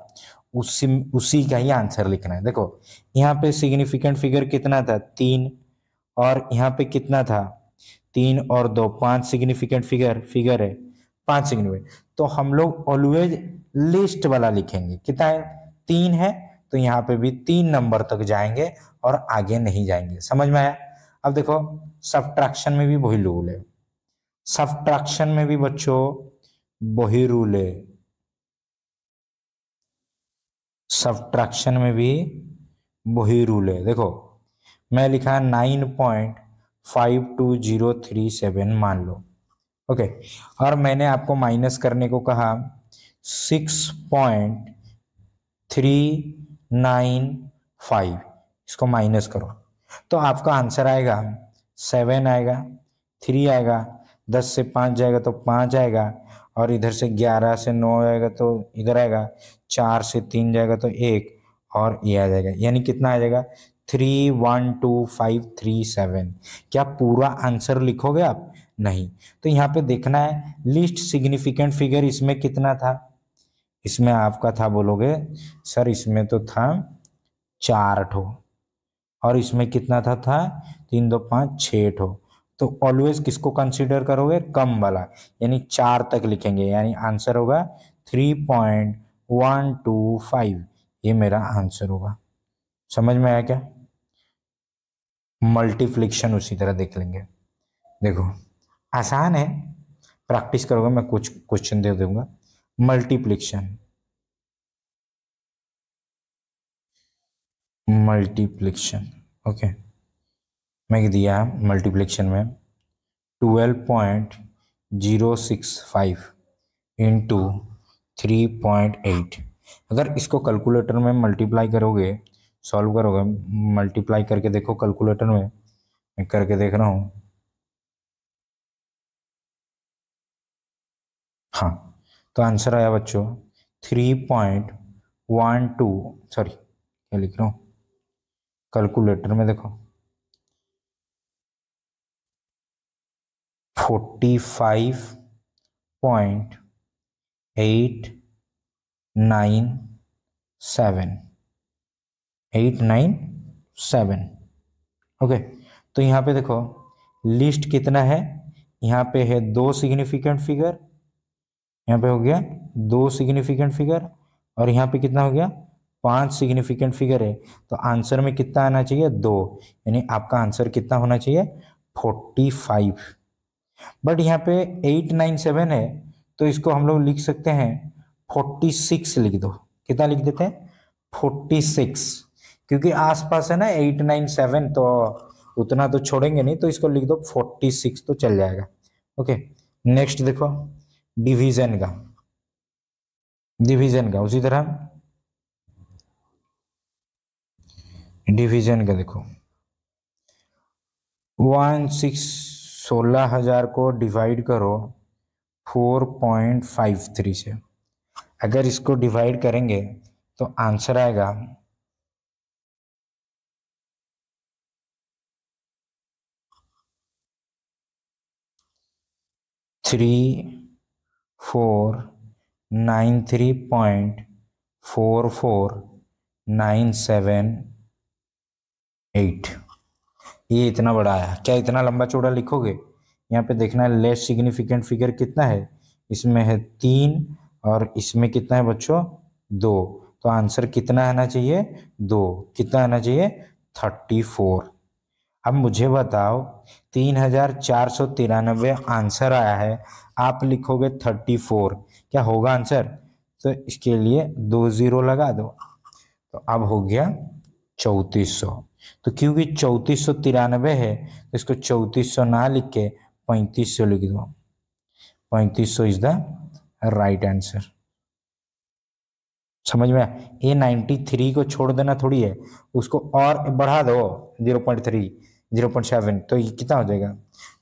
Speaker 1: उसी उसी का ही आंसर लिखना है। देखो यहाँ पे सिग्निफिकेंट फिगर कितना था 3, और यहाँ पे कितना था 3 और 2 5 सिग्निफिकेंट फिगर है, 5 सिग्निफिकेंट। तो हम लोग ऑलवेज लिस्ट वाला लिखेंगे, कितना है 3 है, तो यहाँ पे भी 3 नंबर तक जाएंगे और आगे नहीं जाएंगे। समझ में आया। अब देखो सब्ट्रैक्शन में भी वही रूल है, सब्ट्रैक्शन में भी बच्चों वही रूल है, सब्ट्रैक्शन में भी वही रूल है। देखो मैं लिखा 9.52037 मान लो। ओके, और मैंने आपको माइनस करने को कहा 6.395, इसको माइनस करो तो आपका आंसर आएगा 7 आएगा, 3 आएगा, 10 से 5 जाएगा तो 5 आएगा, और इधर से 11 से 9 आएगा तो इधर आएगा, 4 से 3 जाएगा तो 1, और ये आ जाएगा। यानी कितना आ जाएगा 312537। क्या पूरा आंसर लिखोगे आप, नहीं। तो यहाँ पे देखना है लिस्ट सिग्निफिकेंट फिगर इसमें कितना था, इसमें आपका था बोलोगे सर इसमें तो था 4 ठो, और इसमें कितना था 3 2 5 6 ठो। तो ऑलवेज किसको कंसीडर करोगे, कम वाला, यानी 4 तक लिखेंगे, यानी आंसर होगा 3.125, ये मेरा आंसर होगा। समझ में आया क्या। मल्टीप्लिकेशन उसी तरह देख लेंगे। देखो आसान है, प्रैक्टिस करोगे, मैं कुछ क्वेश्चन दे दूंगा। मल्टीप्लिकेशन, मल्टीप्लिकेशन ओके, मैं दिया मल्टीप्लिकेशन में 12.065 इंटू 3.8। अगर इसको कैलकुलेटर में मल्टीप्लाई करोगे, सॉल्व करोगे, मल्टीप्लाई करके देखो कैलकुलेटर में, मैं करके देख रहा हूँ। हाँ, तो आंसर आया बच्चों 3.12, सॉरी क्या लिख रहा हूँ, कैलकुलेटर में देखो 45.897, 897। ओके, तो यहाँ पे देखो लिस्ट कितना है, यहाँ पे है 2 सिग्निफिकेंट फिगर, यहाँ पे हो गया 2 सिग्निफिकेंट फिगर, और यहाँ पे कितना हो गया 5 सिग्निफिकेंट फिगर है। तो आंसर में कितना आना चाहिए 2, यानी आपका आंसर कितना होना चाहिए 45। बट यहाँ पे 897 है, तो इसको हम लोग लिख सकते हैं 46 लिख दो। कितना लिख देते हैं 46, क्योंकि आसपास है ना 897, तो उतना तो छोड़ेंगे नहीं, तो इसको लिख दो 46 तो चल जाएगा। ओके, नेक्स्ट देखो डिवीजन का, डिवीजन का उसी तरह डिवीजन का देखो 16,000 को डिवाइड करो 4.53 से। अगर इसको डिवाइड करेंगे तो आंसर आएगा 3, 4, 93.44978। ये इतना बड़ा आया। क्या इतना लंबा चौड़ा लिखोगे? यहाँ पे देखना है लेस सिग्निफिकेंट फिगर कितना है। इसमें है 3 और इसमें कितना है बच्चों? 2। तो आंसर कितना आना चाहिए? 2। कितना आना चाहिए? 34। अब मुझे बताओ 3493 आंसर आया है, आप लिखोगे 34, क्या होगा आंसर? तो इसके लिए 2 0 लगा दो, तो अब हो गया 3400। तो क्योंकि 3493 है तो इसको 3400 ना लिख के 3500 लिख दो। 3500 इज द राइट आंसर। समझ में? ए 93 को छोड़ देना थोड़ी है, उसको और बढ़ा दो 0.3 0.7, तो ये कितना हो जाएगा?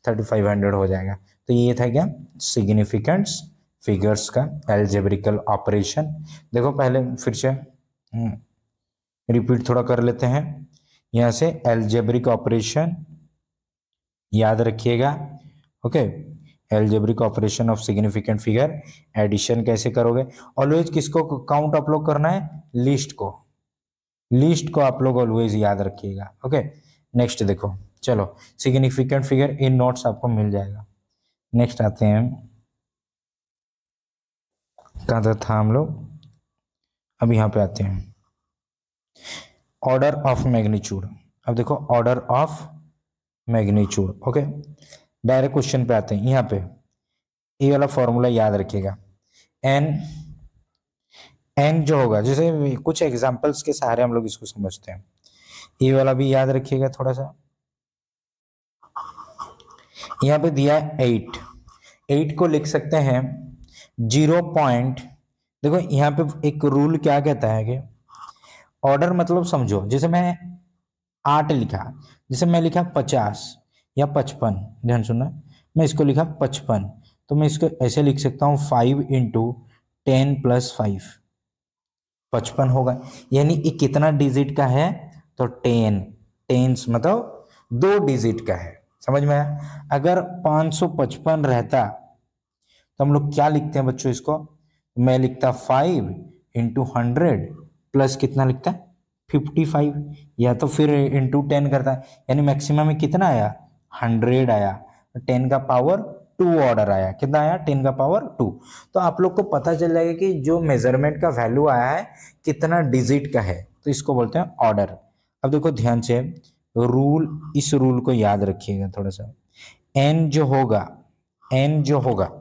Speaker 1: 3500 हो जाएगा। तो ये था क्या? सिग्निफिकेंट्स फिगर्स का एल्जेब्रिकल ऑपरेशन। देखो पहले फिर से रिपीट थोड़ा कर लेते हैं। यहाँ से एल्जेब्रिक ऑपरेशन याद रखिएगा। Okay, algebraic operation of significant figure. Addition कैसे करोगे? ऑलवेज किसको काउंट आप लोग करना है? लिस्ट को। लिस्ट को आप लोग ऑलवेज याद रखिएगा। ओके, नेक्स्ट देखो, चलो सिग्निफिकेंट फिगर इन नोट्स आपको मिल जाएगा। नेक्स्ट आते हैं, कहाँ था हम लोग? अब यहाँ पे आते हैं ऑर्डर ऑफ मैग्नीट्यूड। अब देखो order of magnitude. Okay, direct question पे आते हैं। यहाँ पे ये वाला फॉर्मूला याद रखिएगा। एन एन जो होगा, जैसे कुछ एग्जांपल्स के सहारे हम लोग इसको समझते हैं। ये वाला भी याद रखिएगा थोड़ा सा। यहाँ पे दिया 8, 8 को लिख सकते हैं 0 पॉइंट। देखो यहाँ पे एक रूल क्या कहता है कि ऑर्डर मतलब समझो, जैसे मैं 8 लिखा, जैसे मैं लिखा 50 या 55, ध्यान सुनना, मैं इसको लिखा 55, तो मैं इसको ऐसे लिख सकता हूँ 5 × 10 + 5, 55 होगा। यानी ये कितना डिजिट का है? तो 10, टेंस मतलब 2 डिजिट का है। समझ में आया? अगर 555 रहता तो हम लोग क्या लिखते हैं बच्चों इसको? मैं लिखता 5 × 100 प्लस कितना लिखता है? 55, या तो फिर इंटू 10 करता है, यानी मैक्सिमम में कितना आया? 100 आया। 10 का पावर 2 ऑर्डर आया। कितना आया? 10 का पावर 2। तो आप लोग को पता चल जाएगा कि जो मेजरमेंट का वैल्यू आया है कितना डिजिट का है, तो इसको बोलते हैं ऑर्डर। अब देखो ध्यान से रूल, इस रूल को याद रखिएगा थोड़ा सा। एन जो होगा, एन जो होगा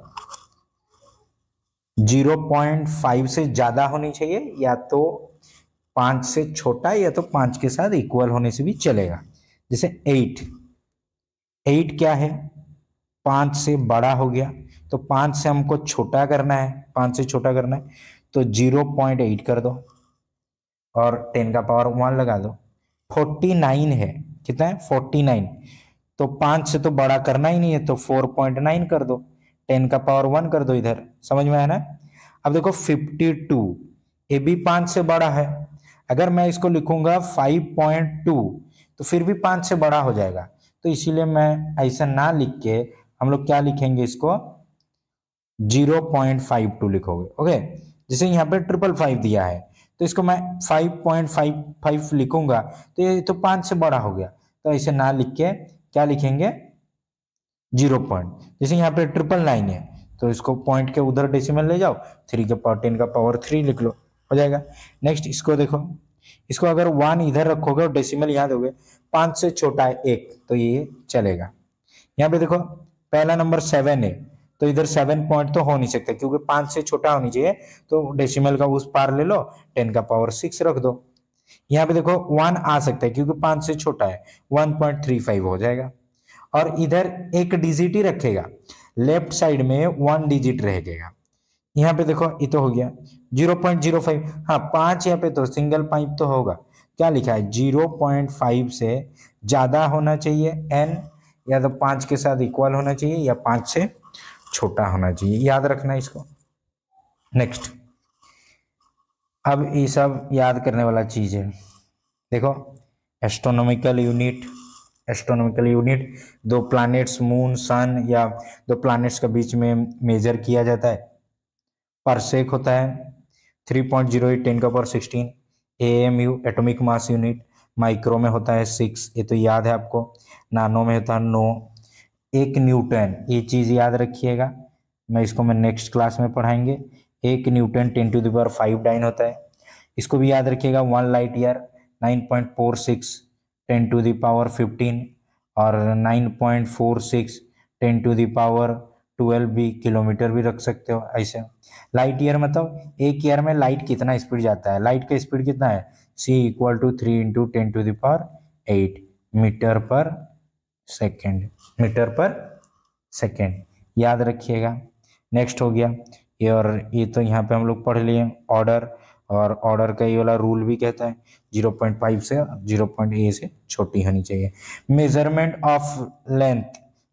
Speaker 1: 0.5 से ज्यादा होनी चाहिए, या तो 5 से छोटा, या तो 5 के साथ इक्वल होने से भी चलेगा। जैसे 8, 8 क्या है? 5 से बड़ा हो गया, तो 5 से हमको छोटा करना है, 5 से छोटा करना है, तो 0.8 कर दो और 10 का पावर 1 लगा दो। 49 है, कितना है? 49, तो 5 से तो बड़ा करना ही नहीं है, तो 4.9 कर दो, 10 का पावर 1 कर दो इधर। समझ में आया ना? अब देखो 52, ये भी 5 से बड़ा है। अगर मैं इसको लिखूंगा 5.2 तो फिर भी 5 से बड़ा हो जाएगा, तो इसीलिए मैं ऐसा ना लिख के हम लोग क्या लिखेंगे इसको? 0.52 लिखोगे। ओके, जैसे यहाँ पे 555 दिया है, तो इसको मैं 5.55 लिखूंगा, तो ये तो 5 से बड़ा हो गया, तो ऐसे ना लिख के क्या लिखेंगे? 0 पॉइंट। जैसे यहाँ पे 999 है, तो इसको पॉइंट के उधर डेसिमल ले जाओ, 3 के पावर 10 का पावर 3 लिख लो, हो जाएगा। नेक्स्ट इसको देखो, इसको अगर 1 इधर रखोगे और डेसिमल यहाँ दोगे, 5 से छोटा है 1, तो ये चलेगा। यहाँ पे देखो पहला नंबर 7 है, तो इधर 7 पॉइंट तो हो नहीं सकता, क्योंकि 5 से छोटा होनी चाहिए, तो डेसिमल का उस पार ले लो, 10 का पावर 6 रख दो। यहाँ पे देखो 1 आ सकता है, क्योंकि 5 से छोटा है, 1.35 हो जाएगा। और इधर एक डिजिट ही रखेगा, लेफ्ट साइड में 1 डिजिट रहेगा। यहाँ पे देखो ये तो हो गया 0.05। हाँ, 5 यहाँ पे तो सिंगल पाइप तो होगा, क्या लिखा है? 0.5 से ज्यादा होना चाहिए एन, या तो 5 के साथ इक्वल होना चाहिए, या 5 से छोटा होना चाहिए। याद रखना इसको। नेक्स्ट, अब ये सब याद करने वाला चीज है। देखो एस्ट्रोनॉमिकल यूनिट, एस्ट्रोनॉमिकल यूनिट दो प्लैनेट्स मून सन या दो प्लैनेट्स के बीच में मेजर किया जाता है। पारसेक होता है 3.08 10⁻16। AMU atomic mass unit, micro में होता है 6, ये तो याद है आपको। नानो में होता है 9। 1 न्यूटन, ये चीज़ याद रखिएगा, मैं नेक्स्ट क्लास में पढ़ाएंगे। 1 न्यूटन 10⁵ डाइन होता है, इसको भी याद रखिएगा। 1 लाइट ईयर 9.46 10⁻15 और 9.46 10⁻12 भी किलोमीटर भी रख सकते हो ऐसे। लाइट ईयर मतलब एक ईयर में लाइट कितना स्पीड जाता है, लाइट का स्पीड कितना है, C = 3 × 10⁸ मीटर पर सेकेंड, याद रखिएगा। नेक्स्ट हो गया ये, और ये तो यहाँ पे हम लोग पढ़ लिए ऑर्डर, और ऑर्डर का ये वाला रूल भी कहता है 0.5 से 0.a से छोटी होनी चाहिए। मेजरमेंट ऑफ लेंथ,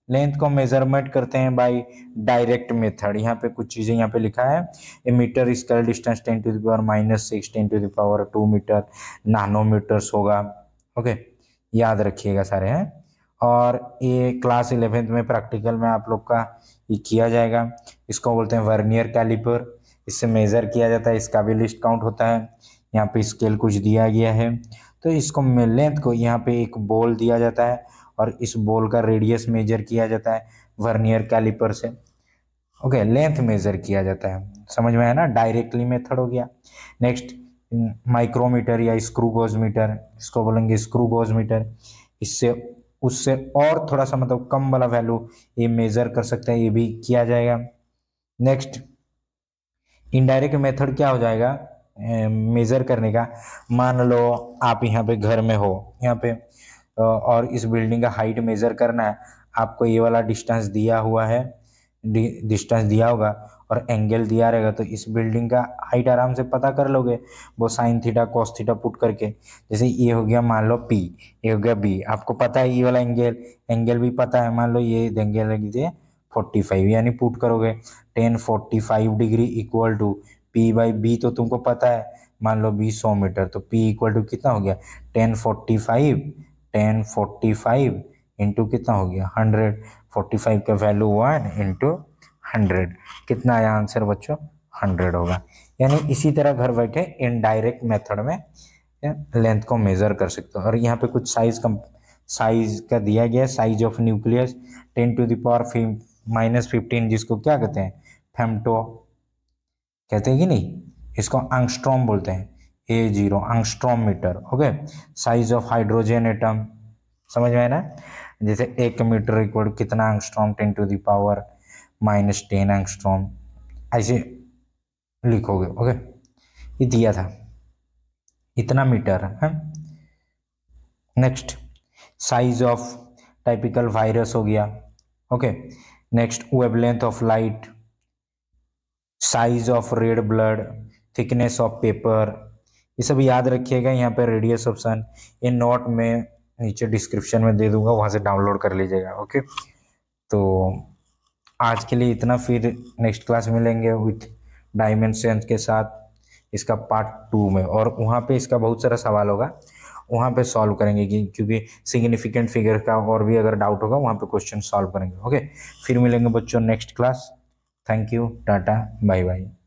Speaker 1: लेंथ को मेजरमेंट करते हैं बाय डायरेक्ट मेथड। यहाँ पे कुछ चीज़ें यहाँ पे लिखा है, ए मीटर स्केल डिस्टेंस 10⁻⁻6 10⁻² मीटर नानोमीटर्स होगा। ओके, याद रखिएगा सारे हैं। और ये क्लास 11th में प्रैक्टिकल में आप लोग का ये किया जाएगा। इसको बोलते हैं वर्नियर कैलिपर, इससे मेज़र किया जाता है, इसका भी लिस्ट काउंट होता है। यहाँ पे स्केल कुछ दिया गया है, तो इसको लेंथ को यहाँ पे एक बॉल दिया जाता है और इस बॉल का रेडियस मेजर किया जाता है वर्नियर कैलिपर से। ओके, लेंथ मेजर किया जाता है, समझ में है ना, डायरेक्टली मेथड हो गया। नेक्स्ट माइक्रोमीटर या स्क्रू गोज मीटर, इसको बोलेंगे स्क्रू गोज मीटर। इससे उससे और थोड़ा सा मतलब कम वाला वैल्यू ये मेजर कर सकते हैं, ये भी किया जाएगा। नेक्स्ट इनडायरेक्ट मेथड क्या हो जाएगा मेजर करने का। मान लो आप यहाँ पे घर में हो, यहाँ पे और इस बिल्डिंग का हाइट मेजर करना है, आपको ये वाला डिस्टेंस दिया हुआ है, डिस्टेंस दिया होगा और एंगल दिया रहेगा, तो इस बिल्डिंग का हाइट आराम से पता कर लोगे वो sine theta cos theta put करके। जैसे ये हो गया मान लो P, ये हो गया B, आपको पता है ये वाला एंगल भी पता है, मान लो ये एंगल लग दीजिए 45, यानी पुट करोगे 1045 डिग्री इक्वल टू P/B, तो तुमको पता है, मान लो B 100 मीटर, तो P इक्वल टू कितना हो गया 1045 इंटू कितना हो गया 100, 45 का वैल्यू 1 इंटू 100, कितना आया आंसर बच्चों 100 होगा। यानी इसी तरह घर बैठे इनडायरेक्ट मेथड में लेंथ को मेजर कर सकते हो। और यहाँ पे कुछ साइज का दिया गया है, साइज ऑफ न्यूक्लियस 10⁻⁻15, जिसको क्या कहते हैं फेम्टो कहते हैं कि नहीं, इसको एंगस्ट्रॉम बोलते हैं, A0 angstrom metre. Okay, size of hydrogen atom समझ में है ना, जैसे 1 मीटर इक्वल कितना एंगस्ट्रॉम 10⁻⁻10 एंगस्ट्रॉम, ऐसे लिखोगे। ओके, ये दिया था इतना मीटर है। Next size of typical virus हो गया। Okay, next wavelength of light, size of red blood, thickness of paper, ये सब याद रखिएगा। यहाँ पे रेडियस ऑप्शन ये नोट में नीचे डिस्क्रिप्शन में दे दूंगा, वहाँ से डाउनलोड कर लीजिएगा। ओके, तो आज के लिए इतना, फिर नेक्स्ट क्लास मिलेंगे विथ डायमेंशंस के साथ इसका पार्ट 2 में, और वहाँ पे इसका बहुत सारा सवाल होगा, वहाँ पे सॉल्व करेंगे क्योंकि सिग्निफिकेंट फिगर का और भी अगर डाउट होगा वहाँ पे क्वेश्चन सॉल्व करेंगे। ओके, फिर मिलेंगे बच्चों next class. Thank you, tata, bye bye.